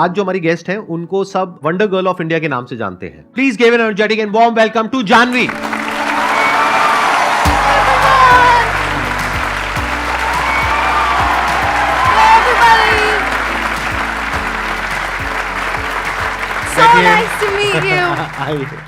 आज जो हमारी गेस्ट हैं उनको सब वंडर गर्ल ऑफ इंडिया के नाम से जानते हैं। Please give an energetic and warm welcome to Janvi. So nice to meet you.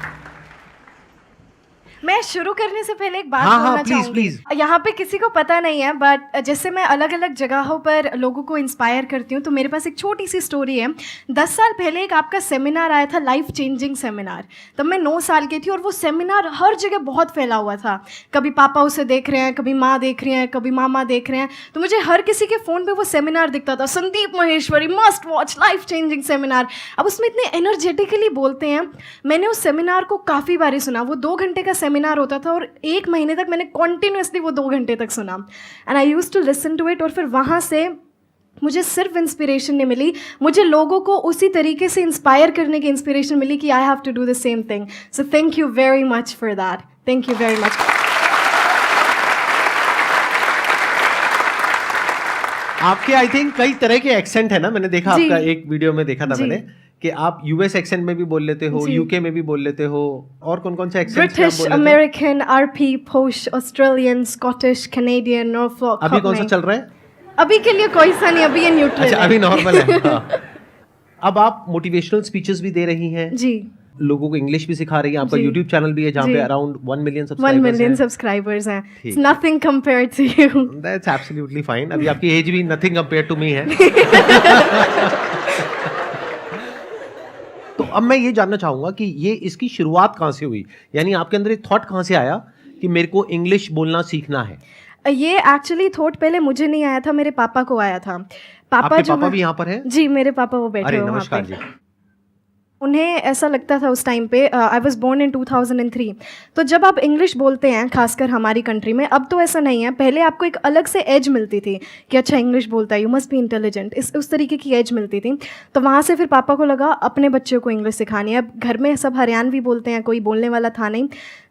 मैं शुरू करने से पहले एक बात बोलना चाहूंगी। यहाँ पे किसी को पता नहीं है, बट जैसे मैं अलग अलग जगहों पर लोगों को इंस्पायर करती हूँ, तो मेरे पास एक छोटी सी स्टोरी है। 10 साल पहले एक आपका सेमिनार आया था, लाइफ चेंजिंग सेमिनार। तब मैं 9 साल की थी और वो सेमिनार हर जगह बहुत फैला हुआ था। कभी पापा उसे देख रहे हैं, कभी माँ देख रही हैं, कभी मामा देख रहे हैं। तो मुझे हर किसी के फ़ोन पे वो सेमिनार दिखता था, Sandeep Maheshwari must watch life changing seminar. अब उसमें इतने एनर्जेटिकली बोलते हैं। मैंने उस सेमिनार को काफ़ी बारी सुना। वो 2 घंटे का सेमिनार होता था और 1 महीने तक मैंने कॉन्टिन्यूसली वो 2 घंटे तक सुना। And I used to listen to it. और फिर वहाँ से मुझे सिर्फ इंस्पिरेशन नहीं मिली, मुझे लोगों को उसी तरीके से इंस्पायर करने की इंस्पिरेशन मिली कि I have to do the same thing. So thank you very much for that. Thank you very much. आपके आई थिंक कई तरह के एक्सेंट है ना, मैंने देखा आपका एक वीडियो में देखा था मैंने कि आप यूएस एक्सेंट में भी बोल लेते हो, यूके में भी बोल लेते हो, और कौन कौन से एक्सेंट? ब्रिटिश, अमेरिकन, आरपी, पोश, ऑस्ट्रेलियन, स्कॉटिश, कैनेडियन, नॉर्फॉक। अभी कौन सा चल रहा है? अभी के लिए कोई सा नहीं, अभी ये न्यूट्रल है। अभी नॉर्मल है। हाँ। अब आप मोटिवेशनल स्पीचेस भी दे रही हैं जी, लोगों को इंग्लिश भी सिखा रही हैं। आपका यूट्यूब चैनल भी है जहाँ पे अराउंड 1 मिलियन 1 मिलियन सब्सक्राइबर्स हैं। It's nothing compared to you. That's absolutely fine. अभी आपकी एज भी नथिंग कंपेयर्ड टू मी है। तो अब मैं ये जानना चाहूंगा कि ये इसकी शुरुआत कहाँ से हुई, यानी आपके अंदर एक थॉट कहाँ से आया कि मेरे को इंग्लिश बोलना सीखना है? ये एक्चुअली थॉट पहले मुझे नहीं आया था, मेरे पापा को आया था। पापा जो पापा भी यहाँ पर है? जी, मेरे पापा वो बैठे हुए नमस्कार जी। उन्हें ऐसा लगता था उस टाइम पे, आई वॉज बोर्न इन 2003। तो जब आप इंग्लिश बोलते हैं, खासकर हमारी कंट्री में, अब तो ऐसा नहीं है, पहले आपको एक अलग से एज मिलती थी कि अच्छा इंग्लिश बोलता है, यू मस्ट बी इंटेलिजेंट, उस तरीके की एज मिलती थी। तो वहाँ से फिर पापा को लगा अपने बच्चों को इंग्लिश सिखानी है। अब घर में सब हरियाणवी बोलते हैं, कोई बोलने वाला था नहीं।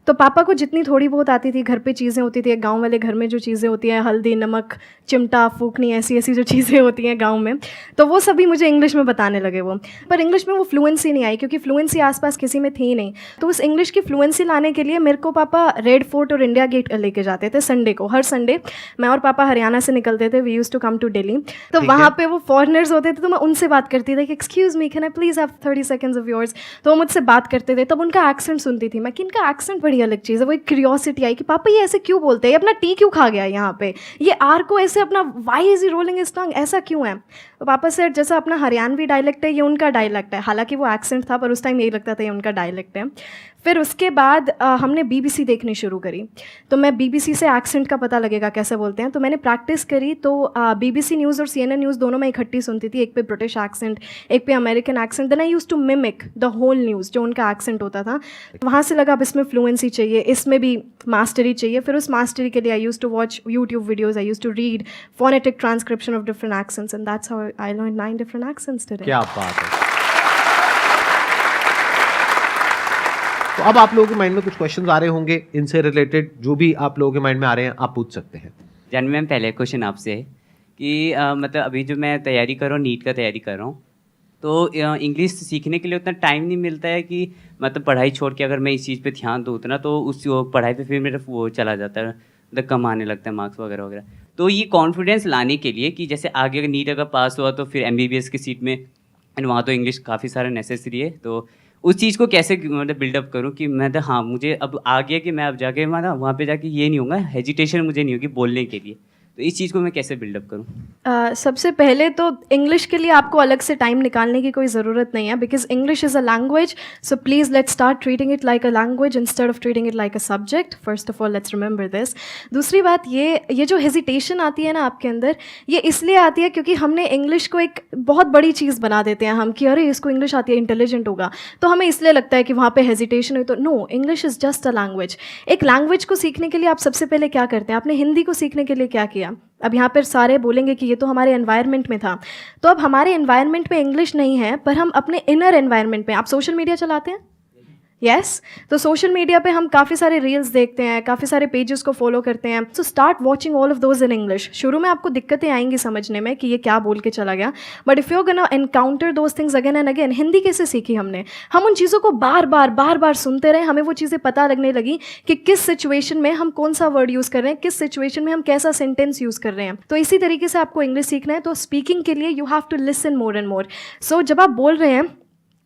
तो पापा को जितनी थोड़ी बहुत आती थी, घर पे चीज़ें होती थी, गांव वाले घर में जो चीज़ें होती हैं, हल्दी, नमक, चिमटा, फूकनी, ऐसी ऐसी जो चीज़ें होती हैं गांव में, तो वो सभी मुझे इंग्लिश में बताने लगे वो। पर इंग्लिश में वो फ्लुएंसी नहीं आई, क्योंकि फ्लुएंसी आसपास किसी में थी नहीं। तो उस इंग्लिश की फ्लुएंसी लाने के लिए मेरे को पापा रेड फोर्ट और इंडिया गेट लेके जाते थे संडे को। हर संडे मैं और पापा हरियाणा से निकलते थे, we used to come to Delhi. तो वहाँ पे वो फॉरेनर्स होते थे, तो मैं उनसे बात करती थी कि excuse me, can I please have 30 seconds of yours. तो वो मुझसे बात करते थे, तब उनका एक्सेंट सुनती थी मैं कि इनका एक्सेंट बड़ी अलग चीज़ है। वो एक क्यूरियोसिटी आई कि पापा ये ऐसे क्यों बोलते हैं, ये अपना टी क्यों खा गया यहाँ पे, ये आर को ऐसे अपना why is rolling his tongue, ऐसा क्यों है? तो पापा से जैसा अपना हरियाणवी डायलेक्ट है, ये उनका डायलेक्ट है। हालांकि वो एक्सेंट था, पर उस टाइम यही लगता था ये उनका डायलेक्ट है। फिर उसके बाद हमने BBC देखनी शुरू करी। तो मैं BBC से एक्सेंट का पता लगेगा कैसे बोलते हैं, तो मैंने प्रैक्टिस करी। तो BBC न्यूज़ और CNN न्यूज़ दोनों मैं इकट्ठी सुनती थी, एक पे ब्रिटिश एक्सेंट, एक पे American accent. Then I used to mimic the whole news, जो उनका एक्सेंट होता था। तो वहाँ से लगा अब इसमें फ्लुएंसी चाहिए, इसमें भी मास्टरी चाहिए। फिर उस मास्टरी के लिए I used to watch YouTube videos, I used to read phonetic transcription of different accents, and that's how I learn 9 different accents today. क्या बात है। तो अब आप लोगों के माइंड में कुछ क्वेश्चंस आ रहे होंगे इनसे रिलेटेड, जो भी आप लोगों के माइंड में आ रहे हैं आप पूछ सकते हैं। जानवी मैम, पहले क्वेश्चन आपसे है कि मतलब अभी जो मैं तैयारी कर रहा हूँ, नीट का तैयारी कर रहा हूँ, तो इंग्लिश सीखने के लिए उतना टाइम नहीं मिलता है कि मतलब पढ़ाई छोड़ के अगर मैं इस चीज़ पे ध्यान दूँ उतना, तो उस पढ़ाई पे फिर मेरा वो चला जाता है, मतलब कम आने लगता है मार्क्स वगैरह वगैरह। तो ये कॉन्फिडेंस लाने के लिए कि जैसे आगे अगर नीट अगर पास हुआ तो फिर MBBS की सीट में, एंड वहाँ तो इंग्लिश काफ़ी सारा नेसेसरी है, तो उस चीज़ को कैसे मतलब बिल्डअप करूँ कि मैं हाँ मुझे अब आ गया कि मैं अब जाके वहाँ पे जाके ये नहीं होगा, हेजिटेशन मुझे नहीं होगी बोलने के लिए। तो इस चीज़ को मैं कैसे बिल्डअप करूँ? सबसे पहले तो इंग्लिश के लिए आपको अलग से टाइम निकालने की कोई ज़रूरत नहीं है, because English is a language. So please let's start treating it like a language instead of treating it like a subject. First of all let's remember this. दूसरी बात, ये जो हेजिटेशन आती है ना आपके अंदर, ये इसलिए आती है क्योंकि हमने इंग्लिश को एक बहुत बड़ी चीज़ बना देते हैं हम कि अरे इसको इंग्लिश आती है, इंटेलिजेंट होगा, तो हमें इसलिए लगता है कि वहाँ पे हेजिटेशन है। तो no, English is just a language. एक लैंग्वेज को सीखने के लिए आप सबसे पहले क्या करते हैं? आपने हिंदी को सीखने के लिए क्या किया? अब यहाँ पर सारे बोलेंगे कि ये तो हमारे एनवायरनमेंट में था। तो अब हमारे एनवायरनमेंट में इंग्लिश नहीं है, पर हम अपने इनर एनवायरनमेंट में, आप सोशल मीडिया चलाते हैं, यस तो सोशल मीडिया पे हम काफ़ी सारे रील्स देखते हैं, काफ़ी सारे पेजेस को फॉलो करते हैं. So start watching all of those in English. शुरू में आपको दिक्कतें आएंगी समझने में कि ये क्या बोल के चला गया, but if you gonna encounter those things again and again. Hindi कैसे सीखी हमने? हम उन चीज़ों को बार बार सुनते रहे, हमें वो चीज़ें पता लगने लगी कि किस सिचुएशन में हम कौन सा वर्ड यूज़ कर रहे हैं, किस सिचुएशन में हम कैसा सेंटेंस यूज़ कर रहे हैं. तो इसी तरीके से आपको इंग्लिश सीखना है. तो स्पीकिंग के लिए you have to listen more and more. So जब आप बोल रहे हैं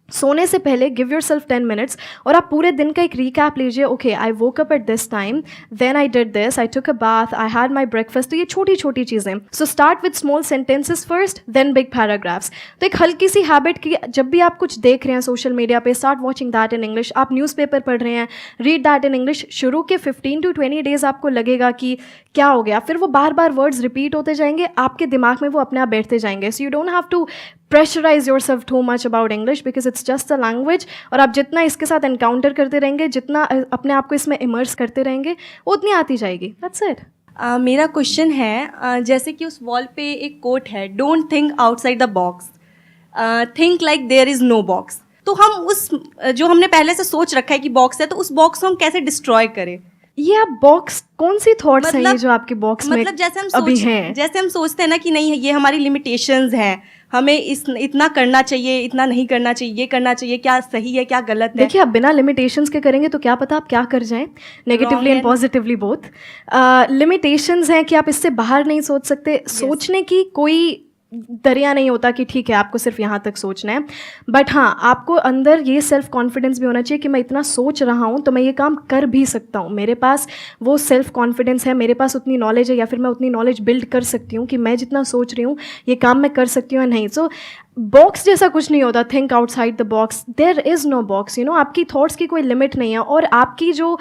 सोने से पहले गिव योर सेल्फ 10 मिनट्स और आप पूरे दिन का एक रिकैप लीजिए. Okay, I woke up at this time, then I did this, I took a bath, I had my breakfast. तो ये छोटी छोटी चीज़ें. So start with small sentences first, then big paragraphs. तो एक हल्की सी हैबिट की, जब भी आप कुछ देख रहे हैं सोशल मीडिया पे, start watching that in English. आप न्यूज़पेपर पढ़ रहे हैं, रीड दैट इन इंग्लिश. शुरू के 15 to 20 डेज आपको लगेगा कि क्या हो गया, फिर वो बार बार वर्ड्स रिपीट होते जाएंगे, आपके दिमाग में वो अपने आप बैठते जाएंगे. So you don't have to pressurise yourself too much about English because it's just a language. और आप जितना इसके साथ एनकाउंटर करते रहेंगे, जितना अपने आप को इसमें इमर्स करते रहेंगे, उतनी आती जाएगी. That's it. मेरा क्वेश्चन है, जैसे कि उस वॉल पे एक कोट है, don't think outside the box, think like there is no box. तो हम उस जो हमने पहले से सोच रखा है कि बॉक्स है, तो उस बॉक्स को हम कैसे डिस्ट्रॉय करें? ये आप बॉक्स, कौन सी थॉट्स हैं ये जो आपके बॉक्स में मतलब जैसे हम सोचते हैं ना कि नहीं, ये हमारी लिमिटेशंस हैं, हमें इतना करना चाहिए, इतना नहीं करना चाहिए, ये करना चाहिए, क्या सही है क्या गलत है. देखिए, आप बिना लिमिटेशंस के करेंगे तो क्या पता आप क्या कर जाएं, negatively and positively both. Limitations हैं कि आप इससे बाहर नहीं सोच सकते. सोचने की कोई दरिया नहीं होता कि ठीक है आपको सिर्फ यहाँ तक सोचना है. बट हाँ, आपको अंदर ये सेल्फ कॉन्फिडेंस भी होना चाहिए कि मैं इतना सोच रहा हूँ तो मैं ये काम कर भी सकता हूँ. मेरे पास वो सेल्फ कॉन्फिडेंस है, मेरे पास उतनी नॉलेज है, या फिर मैं उतनी नॉलेज बिल्ड कर सकती हूँ कि मैं जितना सोच रही हूँ ये काम मैं कर सकती हूँ या नहीं. सो बॉक्स जैसा कुछ नहीं होता. Think outside the box. There is no box. You know, आपकी थॉट्स की कोई लिमिट नहीं है और आपकी जो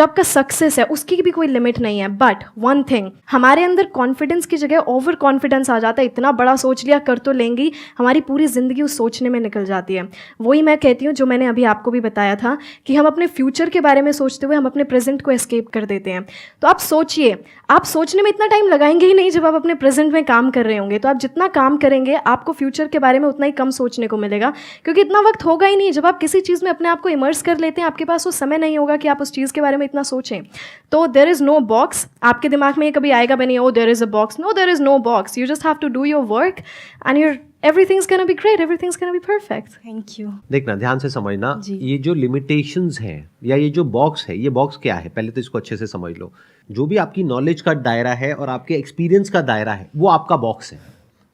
आपका सक्सेस है उसकी भी कोई लिमिट नहीं है. बट वन थिंग, हमारे अंदर कॉन्फिडेंस की जगह ओवर कॉन्फिडेंस आ जाता है. इतना बड़ा सोच लिया, कर तो लेंगी, हमारी पूरी ज़िंदगी उस सोचने में निकल जाती है. वही मैं कहती हूँ जो मैंने अभी आपको भी बताया था कि हम अपने फ्यूचर के बारे में सोचते हुए हम अपने प्रेजेंट को एस्केप कर देते हैं. तो आप सोचिए, आप सोचने में इतना टाइम लगाएंगे ही नहीं जब आप अपने प्रेजेंट में काम कर रहे होंगे. तो आप जितना काम करेंगे आपको फ्यूचर के बारे में उतना ही कम सोचने को मिलेगा, क्योंकि इतना वक्त होगा ही नहीं. जब आप किसी चीज़ में अपने आप को इमर्स कर लेते हैं, आपके पास वो समय नहीं होगा कि आप उस चीज़ के बारे में इतना सोचें. तो देयर इज़ नो बॉक्स. आपके दिमाग में ये कभी आएगा भी नहीं, oh there is a box. No, there is no box. You just have to do your work and your everything's gonna be great, everything's gonna be perfect. Thank you. देखना, ध्यान से समझना, ये जो लिमिटेशंस हैं या ये जो बॉक्स है, ये बॉक्स क्या है, पहले तो इसको अच्छे से समझ लो. जो भी आपकी नॉलेज का दायरा है और आपके एक्सपीरियंस का दायरा है, वो आपका बॉक्स है.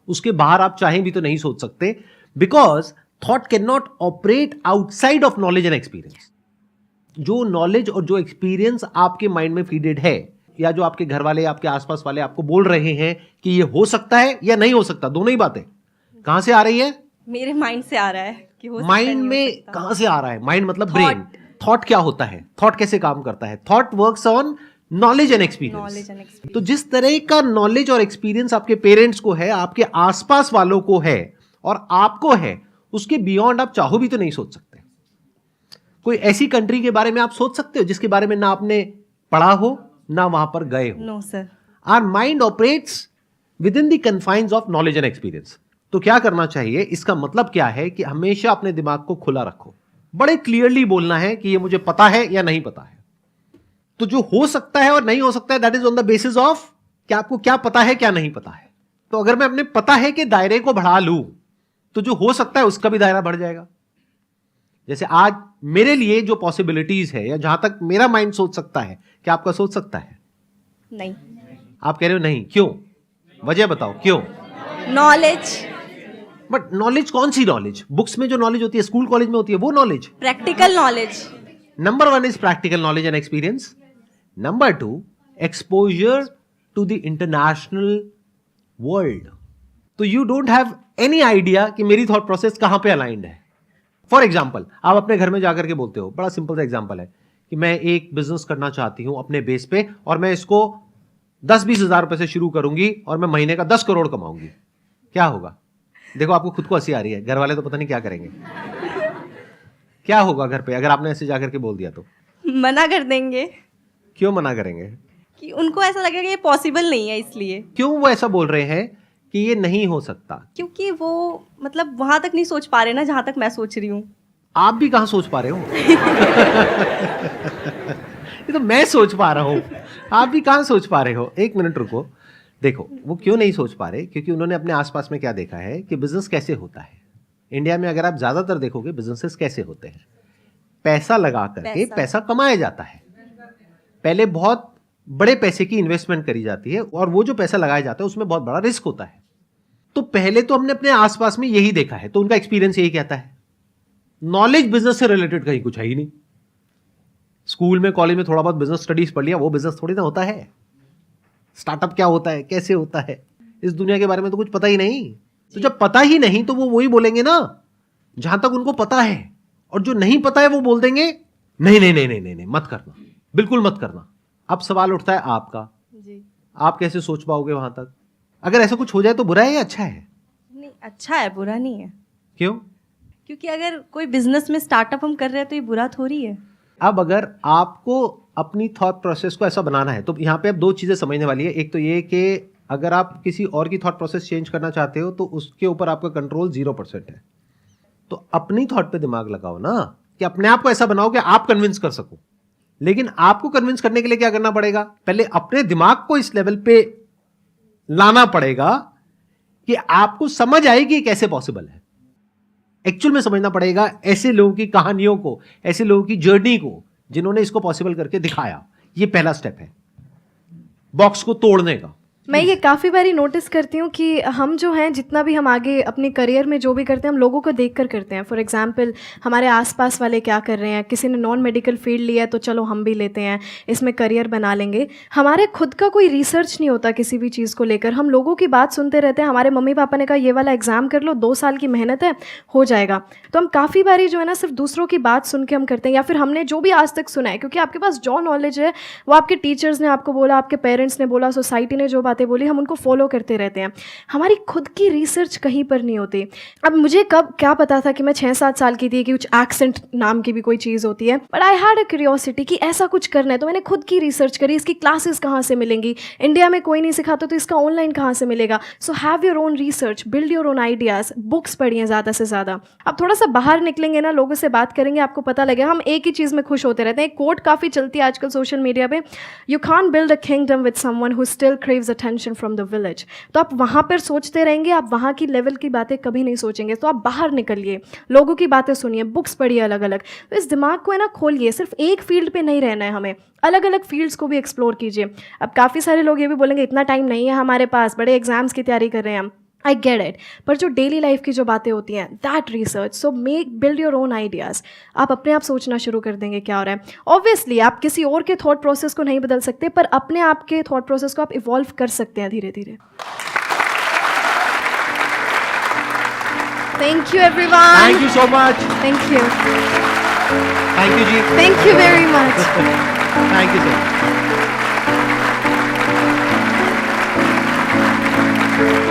उसके बाहर आप चाहें भी तो नहीं सोच सकते, because thought can not operate outside of knowledge and experience. जो नॉलेज और जो एक्सपीरियंस आपके माइंड में फीडेड है, या जो आपके घर वाले, आपके आसपास वाले आपको बोल रहे हैं कि ये हो सकता है या नहीं हो सकता, दोनों ही बातें कहां से आ रही है? मेरे माइंड से आ रहा है कि हो सकता है, माइंड में कहां से आ रहा है? माइंड मतलब ब्रेन. थॉट क्या होता है? थॉट कैसे काम करता है? Thought works on knowledge and experience. तो जिस तरह का नॉलेज और एक्सपीरियंस आपके पेरेंट्स को है, आपके आसपास वालों को है और आपको है, उसके बियॉन्ड आप चाहो भी तो नहीं सोच सकते. कोई ऐसी कंट्री के बारे में आप सोच सकते हो जिसके बारे में ना आपने पढ़ा हो ना वहां पर गए हो? No sir. Our mind operates within the confines of knowledge and experience. तो क्या करना चाहिए? इसका मतलब क्या है कि हमेशा अपने दिमाग को खुला रखो. बड़े क्लियरली बोलना है कि ये मुझे पता है या नहीं पता है. तो जो हो सकता है और नहीं हो सकता है, that is on the basis of कि आपको क्या पता है क्या नहीं पता है. तो अगर मैं अपने पता है कि दायरे को बढ़ा लूं, तो जो हो सकता है उसका भी दायरा बढ़ जाएगा. जैसे आज मेरे लिए जो पॉसिबिलिटीज है, या जहां तक मेरा माइंड सोच सकता है, क्या आपका सोच सकता है? नहीं. आप कह रहे हो नहीं, क्यों? वजह बताओ क्यों? नॉलेज. बट नॉलेज कौन सी नॉलेज? बुक्स में जो नॉलेज होती है, स्कूल कॉलेज में होती है, वो knowledge? Practical knowledge. Number 1 is practical knowledge and experience. Number 2, exposure to the international world. तो you don't have any idea कि मेरी थॉट प्रोसेस कहां पे अलाइंड है. फॉर एग्जाम्पल, आप अपने घर में जाकर के बोलते हो, बड़ा सिंपल सा एग्जाम्पल है कि मैं एक बिजनेस करना चाहती हूं अपने बेस पे, और मैं इसको 10-20 हजार रुपए से शुरू करूंगी और मैं महीने का 10 करोड़ कमाऊंगी. क्या होगा? देखो, आपको खुद को हंसी आ रही है, घर वाले तो पता नहीं क्या करेंगे. क्या होगा घर पे अगर आपने ऐसे जाकर के बोल दिया तो? मना कर देंगे. क्यों मना करेंगे? कि उनको ऐसा लगेगा कि ये पॉसिबल नहीं है. इसलिए. क्यों वो ऐसा बोल रहे हैं कि ये नहीं हो सकता? क्योंकि वो मतलब वहां तक नहीं सोच पा रहे ना जहां तक मैं सोच रही हूँ. आप भी कहाँ सोच पा रहे हो? ये तो मैं सोच पा रहा हूँ, आप भी कहाँ सोच पा रहे हो? एक मिनट रुको, देखो वो क्यों नहीं सोच पा रहे, क्योंकि उन्होंने अपने आसपास में क्या देखा है कि बिजनेस कैसे होता है। इंडिया में अगर आप ज्यादातर देखोगे बिजनेसेस कैसे होते हैं, पैसा लगा करके पैसा कमाया जाता है। पहले बहुत बड़े पैसे की इन्वेस्टमेंट करी जाती है और वो जो पैसा लगाया जाता है उसमें बहुत बड़ा रिस्क होता है। तो पहले तो हमने अपने आसपास में यही देखा है, तो उनका एक्सपीरियंस यही कहता है। नॉलेज बिजनेस से रिलेटेड कहीं कुछ है ही नहीं। स्कूल में कॉलेज में थोड़ा बहुत बिजनेस स्टडीज पढ़ लिया, वो बिजनेस थोड़ी ना होता है। स्टार्टअप क्या होता है, कैसे होता है, इस दुनिया के बारे में तो कुछ पता ही नहीं। तो जब पता ही नहीं तो वो वही बोलेंगे ना जहां तक उनको पता है, और जो नहीं पता है वो बोल देंगे नहीं नहीं नहीं नहीं नहीं, नहीं मत करना, बिल्कुल मत करना। अब सवाल उठता है आपका, जी आप कैसे सोच पाओगे वहां तक? अगर ऐसा कुछ हो जाए तो बुरा है या अच्छा है? नहीं, अच्छा है, बुरा नहीं है। क्यों? क्योंकि अगर कोई बिजनेस में स्टार्टअप हम कर रहे हैं तो ये बुरा थोड़ी है। अब अगर आपको अपनी थॉट प्रोसेस को ऐसा बनाना है तो यहाँ पे अब दो चीजें समझने वाली है। एक तो ये कि अगर आप किसी और की थॉट प्रोसेस चेंज करना चाहते हो तो उसके ऊपर आपका कंट्रोल 0% है। तो अपनी थॉट पे दिमाग लगाओ ना, कि अपने आप को ऐसा बनाओ कि आप कन्विंस कर सको। लेकिन आपको कन्विंस करने के लिए क्या करना पड़ेगा? पहले अपने दिमाग को इस लेवल पे लाना पड़ेगा कि आपको समझ आएगी कैसे पॉसिबल है। एक्चुअल में समझना पड़ेगा ऐसे लोगों की कहानियों को, ऐसे लोगों की जर्नी को जिन्होंने इसको पॉसिबल करके दिखाया। ये पहला स्टेप है बॉक्स को तोड़ने का। मैं ये काफ़ी बारी नोटिस करती हूँ कि हम जो हैं, जितना भी हम आगे अपने करियर में जो भी करते हैं, हम लोगों को देख कर करते हैं। फॉर एग्जांपल हमारे आसपास वाले क्या कर रहे हैं, किसी ने नॉन मेडिकल फील्ड लिया है तो चलो हम भी लेते हैं, इसमें करियर बना लेंगे। हमारे खुद का कोई रिसर्च नहीं होता किसी भी चीज़ को लेकर। हम लोगों की बात सुनते रहते हैं। हमारे मम्मी पापा ने कहा ये वाला एग्ज़ाम कर लो, 2 साल की मेहनत है, हो जाएगा। तो हम काफ़ी बारी जो है ना सिर्फ दूसरों की बात सुन के हम करते हैं, या फिर हमने जो भी आज तक सुना है, क्योंकि आपके पास जो नॉलेज है वो आपके टीचर्स ने आपको बोला, आपके पेरेंट्स ने बोला, सोसाइटी ने जो बातें बोली, हम उनको फॉलो करते रहते हैं। हमारी खुद की रिसर्च कहीं पर नहीं होती। अब मुझे कब क्या पता था कि मैं 6-7 साल की थी कि कुछ एक्सेंट नाम की भी कोई चीज़ होती है, but I had a curiosity कि ऐसा कुछ करना है। तो मैंने खुद की रिसर्च करी, इसकी क्लासेस कहाँ से मिलेंगी, इंडिया में कोई नहीं सिखाता तो इसका ऑनलाइन कहाँ से मिलेगा। So have your own research, build your own ideas, books पढ़िए ज़्यादा से ज़्यादा। अब थोड़ा सा बाहर निकलेंगे ना, लोगों से बात करेंगे, आपको पता लगेगा। हम एक ही चीज़ में खुश होते रहते हैं। एक कोट काफ़ी चलती है आजकल सोशल मीडिया पे, you can't build a kingdom with someone who still craves attention from the village. तो आप वहाँ पर सोचते रहेंगे, आप वहाँ की लेवल की बातें कभी नहीं सोचेंगे। तो आप बाहर निकलिए, लोगों की बातें सुनिए, बुक्स पढ़िए अलग अलग। तो इस दिमाग को है ना खोलिए, सिर्फ एक फील्ड पे नहीं रहना है हमें, अलग अलग फील्ड्स को भी एक्सप्लोर कीजिए। अब काफ़ी सारे लोग ये भी बोलेंगे इतना टाइम नहीं है हमारे पास, बड़े एग्जाम्स की तैयारी कर रहे हैं हम। आई गेट इट, पर जो डेली लाइफ की जो बातें होती हैं, that research, so make build your own ideas. आप अपने आप सोचना शुरू कर देंगे क्या हो रहा है। ऑब्वियसली आप किसी और के थॉट प्रोसेस को नहीं बदल सकते, पर अपने आप के थॉट प्रोसेस को आप इवॉल्व कर सकते हैं धीरे धीरे। Thank you everyone. Thank you so much. Thank you. Thank you ji. Thank you very much. Thank you so much.